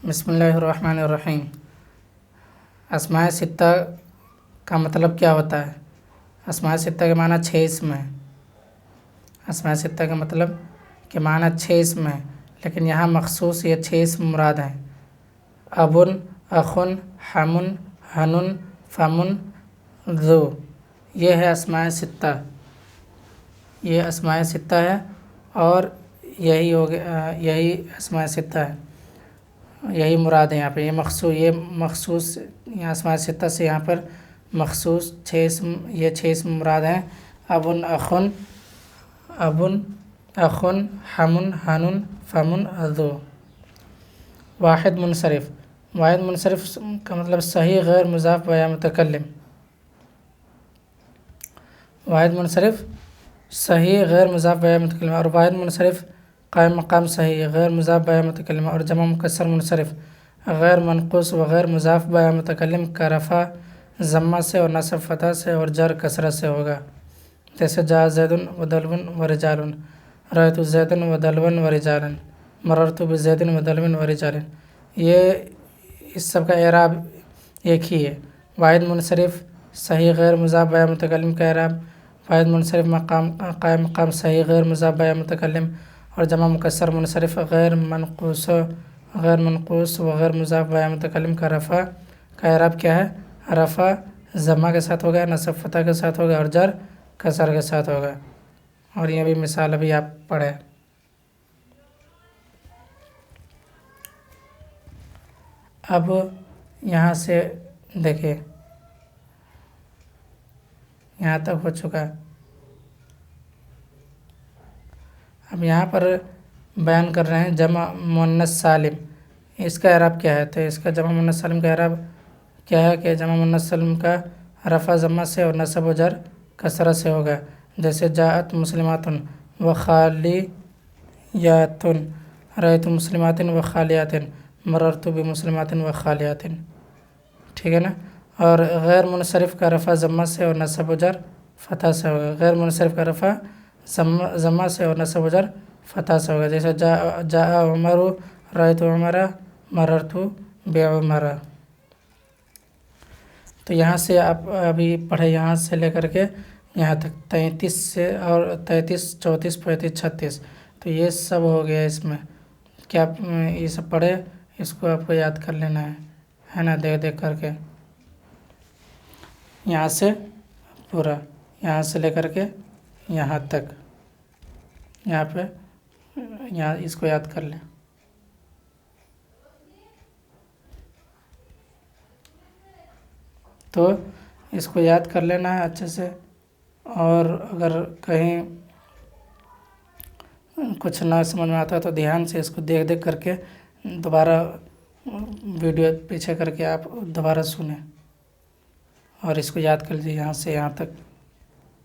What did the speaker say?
بسم اللہ الرحمن الرحیم۔ اسماء ستہ کا مطلب کیا ہوتا ہے؟ اسماء ستہ کے معنی 6 اسم ہیں۔ اسماء ستہ کا مطلب کے معنی 6 اسم ہیں، لیکن یہاں مخصوص یہ 6 اسم مراد ہیں: ابن، اخن، حمن، حنن، فمن، ذو۔ یہ ہے اسماء ستہ، یہ اسماء ستہ ہے اور یہی اسماء ستہ ہے، یہی مراد ہے یہاں پہ۔ یہ مخصوص اسماء ستہ سے یہاں پر مخصوص 6 اسم مراد ہیں: ابن، اخن، حمن، حنن، فمن، ذو۔ واحد منصرف کا مطلب صحیح غیر مضاف و یا متکلم۔ واحد منصرف صحیح غیر مضاف و یا متکلم، اور واحد منصرف قائم مقام صحیح غیر مضاف و یا متکلم، اور جمع مکسر منصرف غیر منقوص و غیر مضاف و یا متکلم کا رفع ضمہ سے اور نصب فتح سے اور جر کسرہ سے ہوگا، جیسے جاء زید و دلو و رجال، رأیت زید و دلو و رجال، مررت بزید و دلو و رجال۔ یہ اس سب کا اعراب ایک ہی ہے۔ واحد منصرف صحیح غیر مضاف و یا متکلم کا اعراب: واحد منصرف قائم مقام صحیح غیر مضاف و یا متکلم، اور جمع مکسر منصرف غیر منقوص و غیر مضاف و یا متکلم کا رفع کا اعراب کیا ہے؟ رفع ضمہ کے ساتھ ہوگا، نصب فتح کے ساتھ ہوگا اور جر کسر کے ساتھ ہوگا۔ اور یہ بھی مثال ابھی آپ پڑھیں۔ اب یہاں سے دیکھیں، یہاں تک ہو چکا ہے۔ اب یہاں پر بیان کر رہے ہیں جمع مؤنث سالم، اس کا اعراب کیا ہے؟ تو اس کا جمع مؤنث سالم کا اعراب کیا ہے کہ جمع مؤنث سالم کا رفع ضمہ سے اور نصب و جر کسرہ سے ہوگا، جیسے جاءت مسلمات و خالیات، رأیت مسلمات و خالیات، مررت بمسلمات و خالیات۔ ٹھیک ہے نا؟ اور غیر منصرف کا رفع ضمہ سے اور نصب و جر فتح سے ہوگا، غیر منصرف کا رفع ضمہ سے اور نصب و جر فتح سے ہوگا، جیسے جاء عمر، رأیت عمر، مررت بعمر۔ تو یہاں سے آپ ابھی پڑھے، یہاں سے لے کر کے یہاں تک 33 سے، اور 33، 34، 35، 36، تو یہ سب ہو گیا اس میں۔ کیا آپ یہ سب پڑھے؟ اس کو آپ کو یاد کر لینا ہے نا، دیکھ کر کے یہاں سے پورا، یہاں سے لے کر کے یہاں تک، یہاں پہ اس کو یاد کر لیں۔ تو اس کو یاد کر لینا ہے اچھے سے، اور اگر کہیں کچھ نہ سمجھ میں آتا ہے تو دھیان سے اس کو دیکھ کر کے دوبارہ ویڈیو پیچھے کر کے آپ دوبارہ سنیں، اور اس کو یاد کر لیجیے یہاں سے یہاں تک۔